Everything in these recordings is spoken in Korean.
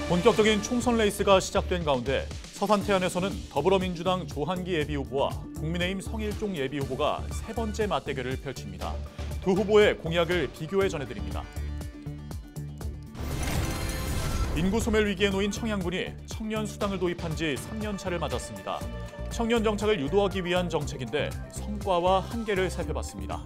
본격적인 총선 레이스가 시작된 가운데 서산 태안에서는 더불어민주당 조한기 예비후보와 국민의힘 성일종 예비후보가 세 번째 맞대결을 펼칩니다. 두 후보의 공약을 비교해 전해드립니다. 인구 소멸 위기에 놓인 청양군이 청년 수당을 도입한 지 3년 차를 맞았습니다. 청년 정착을 유도하기 위한 정책인데 성과와 한계를 살펴봤습니다.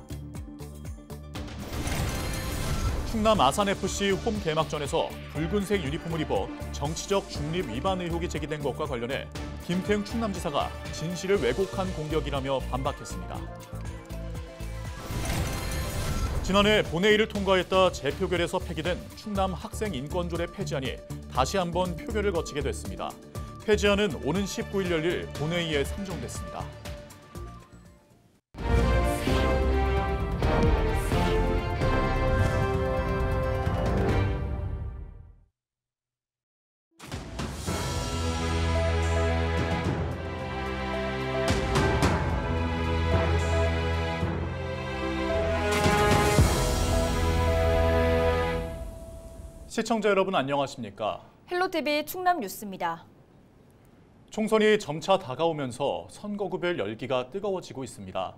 충남 아산FC 홈 개막전에서 붉은색 유니폼을 입어 정치적 중립 위반 의혹이 제기된 것과 관련해 김태형 충남지사가 진실을 왜곡한 공격이라며 반박했습니다. 지난해 본회의를 통과했다 재표결에서 폐기된 충남 학생 인권조례 폐지안이 다시 한번 표결을 거치게 됐습니다. 폐지안은 오는 19일 열릴 본회의에 상정됐습니다. 시청자 여러분 안녕하십니까? 헬로TV 충남 뉴스입니다. 총선이 점차 다가오면서 선거구별 열기가 뜨거워지고 있습니다.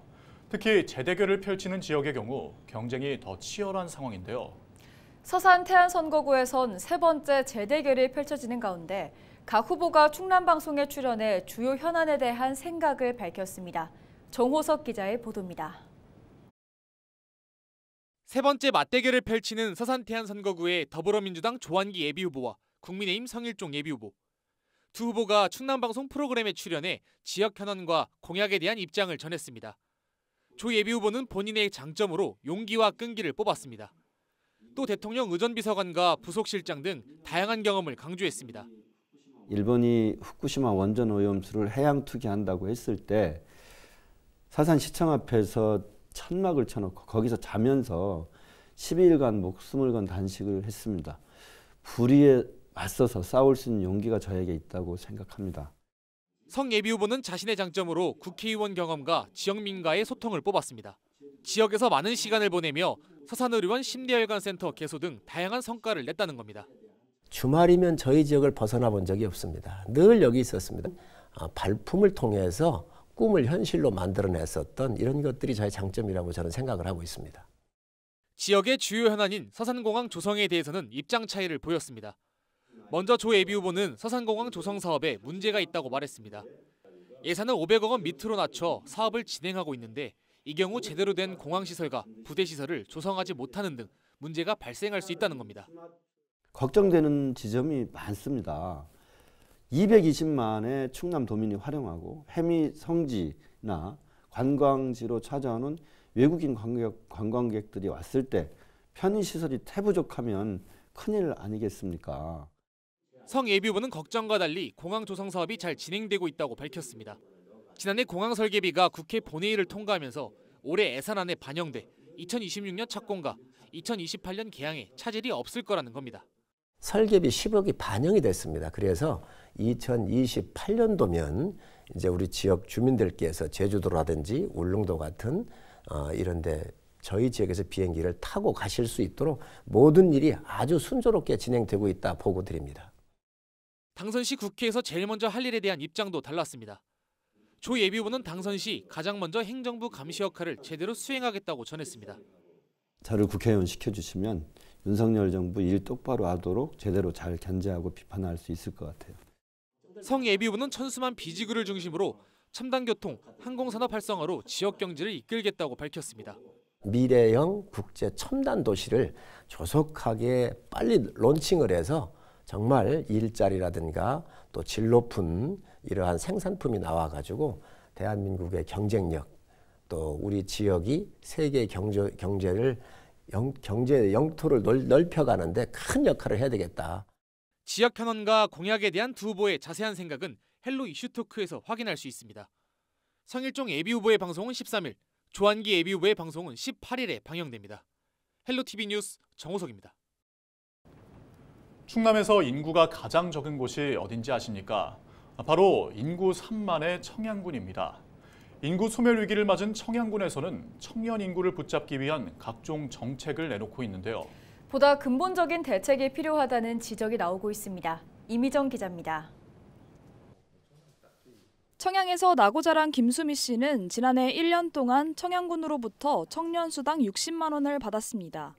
특히 재대결을 펼치는 지역의 경우 경쟁이 더 치열한 상황인데요. 서산 태안 선거구에선 세 번째 재대결이 펼쳐지는 가운데 각 후보가 충남방송에 출연해 주요 현안에 대한 생각을 밝혔습니다. 정호석 기자의 보도입니다. 세 번째 맞대결을 펼치는 서산 태안 선거구의 더불어민주당 조한기 예비후보와 국민의힘 성일종 예비후보. 두 후보가 충남방송 프로그램에 출연해 지역 현안과 공약에 대한 입장을 전했습니다. 조 예비후보는 본인의 장점으로 용기와 끈기를 뽑았습니다. 또 대통령 의전비서관과 부속실장 등 다양한 경험을 강조했습니다. 일본이 후쿠시마 원전 오염수를 해양 투기한다고 했을 때 서산시청 앞에서 천막을 쳐놓고 거기서 자면서 12일간 목숨을 건 단식을 했습니다. 불의에 맞서서 싸울 수 있는 용기가 저에게 있다고 생각합니다. 성 예비후보는 자신의 장점으로 국회의원 경험과 지역민과의 소통을 뽑았습니다. 지역에서 많은 시간을 보내며 서산의료원 심대혈관센터 개소 등 다양한 성과를 냈다는 겁니다. 주말이면 저희 지역을 벗어나 본 적이 없습니다. 늘 여기 있었습니다. 발품을 통해서 꿈을 현실로 만들어냈었던 이런 것들이 저의 장점이라고 저는 생각을 하고 있습니다. 지역의 주요 현안인 서산공항 조성에 대해서는 입장 차이를 보였습니다. 먼저 조 예비후보는 서산공항 조성 사업에 문제가 있다고 말했습니다. 예산을 500억 원 밑으로 낮춰 사업을 진행하고 있는데 이 경우 제대로 된 공항시설과 부대시설을 조성하지 못하는 등 문제가 발생할 수 있다는 겁니다. 걱정되는 지점이 많습니다. 220만의 충남도민이 활용하고 해미 성지나 관광지로 찾아오는 외국인 관광객들이 왔을 때 편의시설이 태부족하면 큰일 아니겠습니까? 성 예비후보는 걱정과 달리 공항 조성 사업이 잘 진행되고 있다고 밝혔습니다. 지난해 공항 설계비가 국회 본회의를 통과하면서 올해 예산안에 반영돼 2026년 착공과 2028년 개항에 차질이 없을 거라는 겁니다. 설계비 10억이 반영이 됐습니다. 그래서 2028년도면 이제 우리 지역 주민들께서 제주도라든지 울릉도 같은 이런데 저희 지역에서 비행기를 타고 가실 수 있도록 모든 일이 아주 순조롭게 진행되고 있다 보고 드립니다. 당선 시 국회에서 제일 먼저 할 일에 대한 입장도 달랐습니다. 조 예비후보는 당선 시 가장 먼저 행정부 감시 역할을 제대로 수행하겠다고 전했습니다. 저를 국회의원 시켜주시면 윤석열 정부 일 똑바로 하도록 제대로 잘 견제하고 비판할 수 있을 것 같아요. 성 예비후보는 천수만 비지구를 중심으로 첨단 교통, 항공산업 활성화로 지역 경제를 이끌겠다고 밝혔습니다. 미래형 국제 첨단 도시를 조속하게 빨리 론칭을 해서 정말 일자리라든가 또 질 높은 이러한 생산품이 나와가지고 대한민국의 경쟁력 또 우리 지역이 세계 경제 영토를 넓혀가는데 큰 역할을 해야 되겠다. 지역 현안과 공약에 대한 두 후보의 자세한 생각은 헬로 이슈토크에서 확인할 수 있습니다. 성일종 예비후보의 방송은 13일, 조한기 예비후보의 방송은 18일에 방영됩니다. 헬로TV 뉴스 정호석입니다. 충남에서 인구가 가장 적은 곳이 어딘지 아십니까? 바로 인구 3만의 청양군입니다. 인구 소멸 위기를 맞은 청양군에서는 청년 인구를 붙잡기 위한 각종 정책을 내놓고 있는데요. 보다 근본적인 대책이 필요하다는 지적이 나오고 있습니다. 이미정 기자입니다. 청양에서 나고 자란 김수미 씨는 지난해 1년 동안 청양군으로부터 청년수당 60만 원을 받았습니다.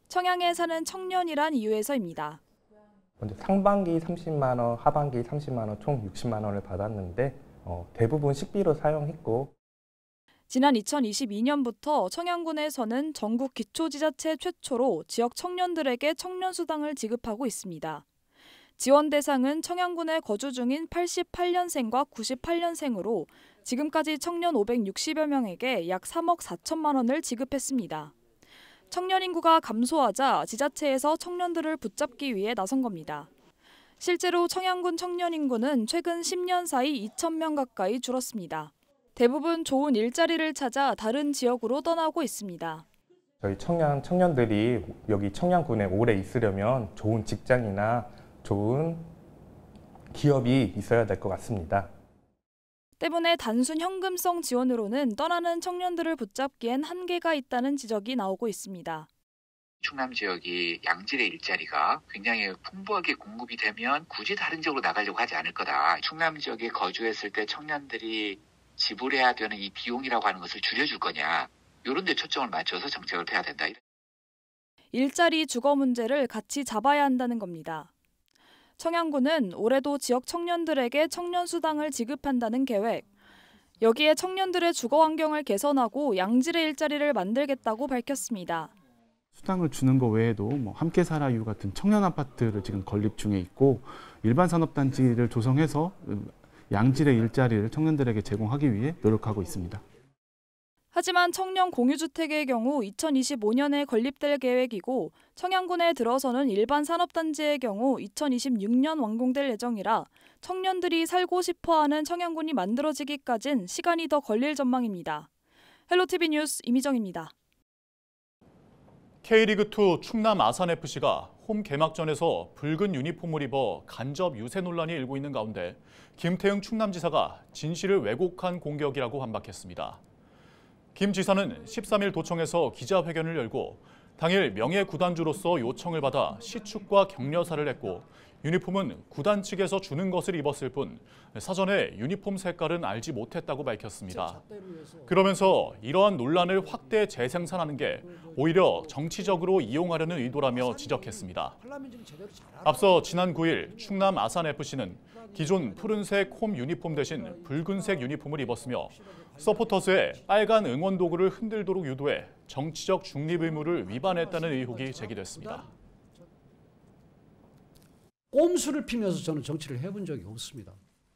청양에 사는 청년이란 이유에서입니다. 먼저 상반기 30만 원, 하반기 30만 원, 총 60만 원을 받았는데 대부분 식비로 사용했고 지난 2022년부터 청양군에서는 전국 기초지자체 최초로 지역 청년들에게 청년수당을 지급하고 있습니다. 지원 대상은 청양군에 거주 중인 88년생과 98년생으로 지금까지 청년 560여 명에게 약 3억 4천만 원을 지급했습니다. 청년 인구가 감소하자 지자체에서 청년들을 붙잡기 위해 나선 겁니다. 실제로 청양군 청년 인구는 최근 10년 사이 2,000명 가까이 줄었습니다. 대부분 좋은 일자리를 찾아 다른 지역으로 떠나고 있습니다. 저희 청년들이 여기 청양군에 오래 있으려면 좋은 직장이나 좋은 기업이 있어야 될 것 같습니다. 때문에 단순 현금성 지원으로는 떠나는 청년들을 붙잡기엔 한계가 있다는 지적이 나오고 있습니다. 충남 지역이 양질의 일자리가 굉장히 풍부하게 공급이 되면 굳이 다른 지역으로 나가려고 하지 않을 거다. 충남 지역에 거주했을 때 청년들이 지불해야 되는 이 비용이라고 하는 것을 줄여줄 거냐. 이런 데 초점을 맞춰서 정책을 펴야 된다. 일자리 주거 문제를 같이 잡아야 한다는 겁니다. 청양군은 올해도 지역 청년들에게 청년수당을 지급한다는 계획, 여기에 청년들의 주거 환경을 개선하고 양질의 일자리를 만들겠다고 밝혔습니다. 수당을 주는 것 외에도 함께 살아유 같은 청년 아파트를 지금 건립 중에 있고 일반 산업단지를 조성해서 양질의 일자리를 청년들에게 제공하기 위해 노력하고 있습니다. 하지만 청년 공유주택의 경우 2025년에 건립될 계획이고 청양군에 들어서는 일반 산업단지의 경우 2026년 완공될 예정이라 청년들이 살고 싶어하는 청양군이 만들어지기까진 시간이 더 걸릴 전망입니다. 헬로티비 뉴스 이미정입니다. K리그2 충남 아산FC가 홈 개막전에서 붉은 유니폼을 입어 간접 유세 논란이 일고 있는 가운데 김태형 충남지사가 진실을 왜곡한 공격이라고 반박했습니다. 김 지사는 13일 도청에서 기자회견을 열고 당일 명예 구단주로서 요청을 받아 시축과 격려사를 했고 유니폼은 구단 측에서 주는 것을 입었을 뿐 사전에 유니폼 색깔은 알지 못했다고 밝혔습니다. 그러면서 이러한 논란을 확대 재생산하는 게 오히려 정치적으로 이용하려는 의도라며 지적했습니다. 앞서 지난 9일 충남 아산FC는 기존 푸른색 홈 유니폼 대신 붉은색 유니폼을 입었으며 서포터즈의 빨간 응원 도구를 흔들도록 유도해 정치적 중립 의무를 위반했다는 의혹이 제기됐습니다. 꼼수를 피면서 저는 정치를 해본 적이 없습니다.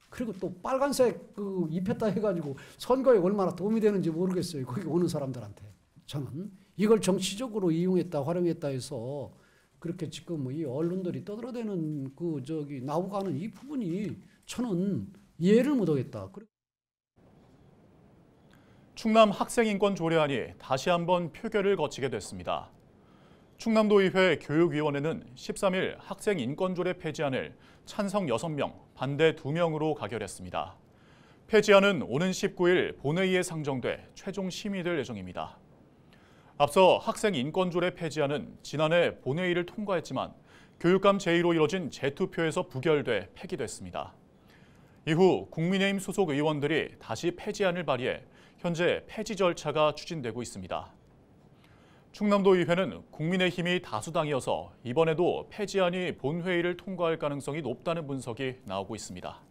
그리고 또 빨간색 입혔다 해가지고 선거에 얼마나 도움이 되는지 모르겠어요. 거기 오는 사람들한테. 저는 이걸 정치적으로 이용했다, 활용했다 해서 그렇게 지금 이 언론들이 떠들어대는 나오고 가는 이 부분이 저는 이해를 못하겠다. 충남 학생인권 조례안이 다시 한번 표결을 거치게 됐습니다. 충남도의회 교육위원회는 13일 학생인권조례 폐지안을 찬성 6명, 반대 2명으로 가결했습니다. 폐지안은 오는 19일 본회의에 상정돼 최종 심의될 예정입니다. 앞서 학생인권조례 폐지안은 지난해 본회의를 통과했지만 교육감 제의로 이뤄진 재투표에서 부결돼 폐기됐습니다. 이후 국민의힘 소속 의원들이 다시 폐지안을 발의해 현재 폐지 절차가 추진되고 있습니다. 충남도의회는 국민의힘이 다수당이어서 이번에도 폐지안이 본회의를 통과할 가능성이 높다는 분석이 나오고 있습니다.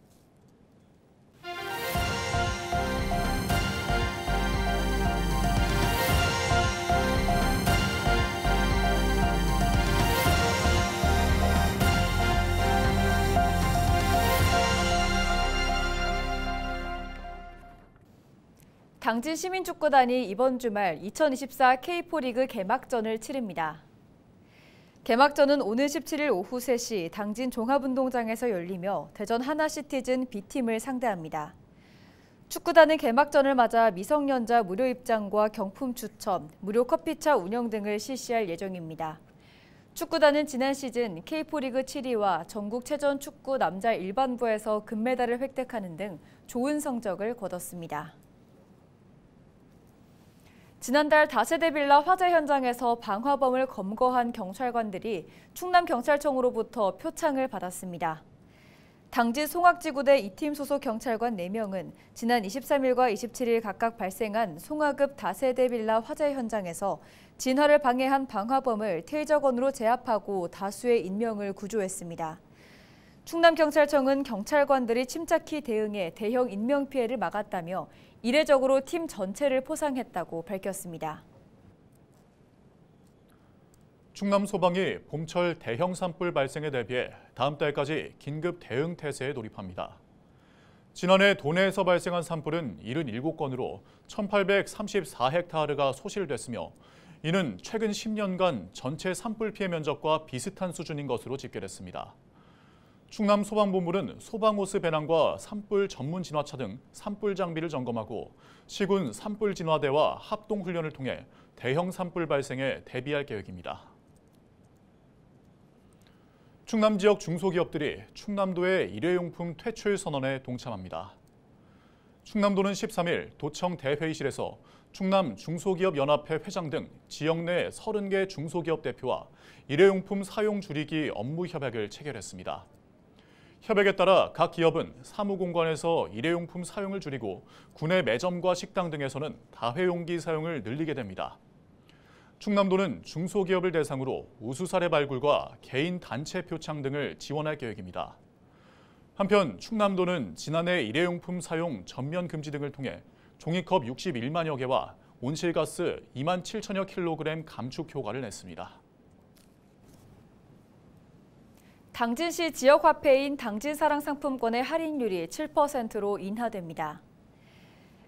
당진 시민축구단이 이번 주말 2024 K4리그 개막전을 치릅니다. 개막전은 오늘 17일 오후 3시 당진 종합운동장에서 열리며 대전 하나시티즌 B팀을 상대합니다. 축구단은 개막전을 맞아 미성년자 무료 입장과 경품 추첨, 무료 커피차 운영 등을 실시할 예정입니다. 축구단은 지난 시즌 K4리그 7위와 전국체전 축구 남자 일반부에서 금메달을 획득하는 등 좋은 성적을 거뒀습니다. 지난달 다세대 빌라 화재 현장에서 방화범을 검거한 경찰관들이 충남경찰청으로부터 표창을 받았습니다. 당진 송악지구대 2팀 소속 경찰관 4명은 지난 23일과 27일 각각 발생한 송화급 다세대 빌라 화재 현장에서 진화를 방해한 방화범을 테이저건으로 제압하고 다수의 인명을 구조했습니다. 충남경찰청은 경찰관들이 침착히 대응해 대형 인명피해를 막았다며 이례적으로 팀 전체를 포상했다고 밝혔습니다. 충남 소방이 봄철 대형 산불 발생에 대비해 다음 달까지 긴급 대응 태세에 돌입합니다. 지난해 도내에서 발생한 산불은 77건으로 1,834헥타르가 소실됐으며 이는 최근 10년간 전체 산불 피해 면적과 비슷한 수준인 것으로 집계됐습니다. 충남 소방본부는 소방호스 배낭과 산불 전문 진화차 등 산불 장비를 점검하고 시군 산불 진화대와 합동 훈련을 통해 대형 산불 발생에 대비할 계획입니다. 충남 지역 중소기업들이 충남도의 일회용품 퇴출 선언에 동참합니다. 충남도는 13일 도청 대회의실에서 충남 중소기업연합회 회장 등 지역 내 30개 중소기업 대표와 일회용품 사용 줄이기 업무 협약을 체결했습니다. 협약에 따라 각 기업은 사무공간에서 일회용품 사용을 줄이고 구내 매점과 식당 등에서는 다회용기 사용을 늘리게 됩니다. 충남도는 중소기업을 대상으로 우수사례 발굴과 개인 단체 표창 등을 지원할 계획입니다. 한편 충남도는 지난해 일회용품 사용 전면 금지 등을 통해 종이컵 61만여 개와 온실가스 2만 7천여 킬로그램 감축 효과를 냈습니다. 당진시 지역화폐인 당진사랑 상품권의 할인율이 7%로 인하됩니다.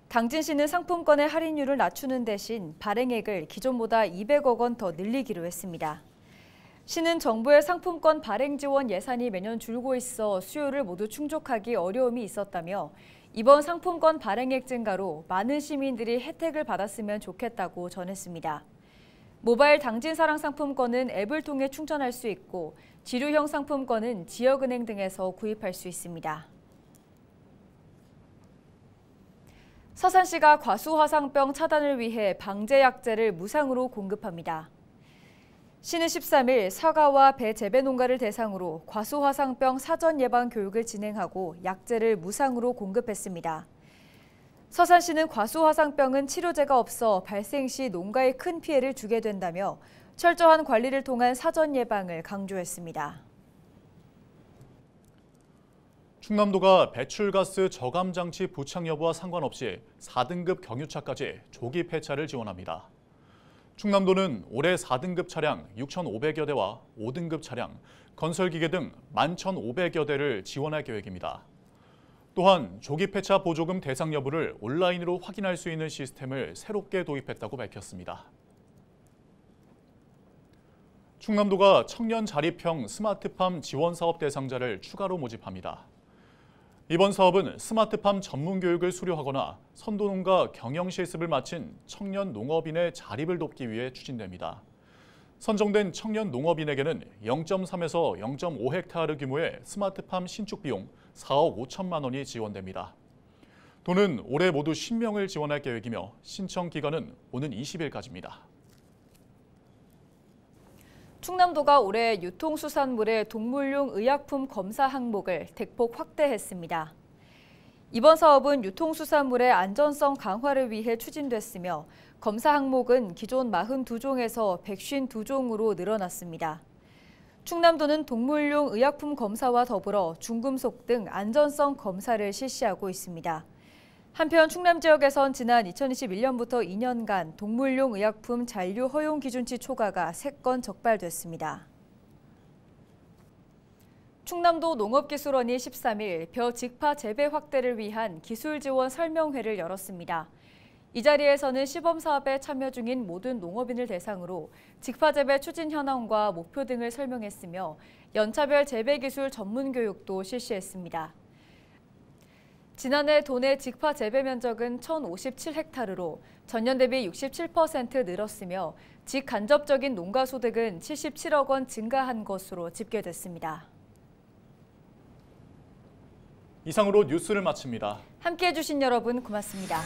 당진시는 상품권의 할인율을 낮추는 대신 발행액을 기존보다 200억 원 더 늘리기로 했습니다. 시는 정부의 상품권 발행 지원 예산이 매년 줄고 있어 수요를 모두 충족하기 어려움이 있었다며 이번 상품권 발행액 증가로 많은 시민들이 혜택을 받았으면 좋겠다고 전했습니다. 모바일 당진사랑 상품권은 앱을 통해 충전할 수 있고 지류형 상품권은 지역은행 등에서 구입할 수 있습니다. 서산시가 과수화상병 차단을 위해 방제약제를 무상으로 공급합니다. 시는 13일 사과와 배 재배 농가를 대상으로 과수화상병 사전 예방 교육을 진행하고 약제를 무상으로 공급했습니다. 서산시는 과수화상병은 치료제가 없어 발생 시 농가에 큰 피해를 주게 된다며 철저한 관리를 통한 사전 예방을 강조했습니다. 충남도가 배출가스 저감 장치 부착 여부와 상관없이 4등급 경유차까지 조기 폐차를 지원합니다. 충남도는 올해 4등급 차량 6,500여 대와 5등급 차량, 건설기계 등 11,500여 대를 지원할 계획입니다. 또한 조기 폐차 보조금 대상 여부를 온라인으로 확인할 수 있는 시스템을 새롭게 도입했다고 밝혔습니다. 충남도가 청년 자립형 스마트팜 지원 사업 대상자를 추가로 모집합니다. 이번 사업은 스마트팜 전문 교육을 수료하거나 선도농가 경영 실습을 마친 청년 농업인의 자립을 돕기 위해 추진됩니다. 선정된 청년 농업인에게는 0.3에서 0.5헥타르 규모의 스마트팜 신축 비용 4억 5천만 원이 지원됩니다. 도는 올해 모두 10명을 지원할 계획이며 신청 기간은 오는 20일까지입니다. 충남도가 올해 유통수산물의 동물용 의약품 검사 항목을 대폭 확대했습니다. 이번 사업은 유통수산물의 안전성 강화를 위해 추진됐으며 검사 항목은 기존 42종에서 152종으로 늘어났습니다. 충남도는 동물용 의약품 검사와 더불어 중금속 등 안전성 검사를 실시하고 있습니다. 한편 충남 지역에선 지난 2021년부터 2년간 동물용 의약품 잔류 허용 기준치 초과가 3건 적발됐습니다. 충남도 농업기술원이 13일 벼 직파 재배 확대를 위한 기술 지원 설명회를 열었습니다. 이 자리에서는 시범 사업에 참여 중인 모든 농업인을 대상으로 직파 재배 추진 현황과 목표 등을 설명했으며 연차별 재배 기술 전문 교육도 실시했습니다. 지난해 도내 직파 재배 면적은 1,057헥타르로 전년 대비 67% 늘었으며 직간접적인 농가 소득은 77억 원 증가한 것으로 집계됐습니다. 이상으로 뉴스를 마칩니다. 함께해 주신 여러분 고맙습니다.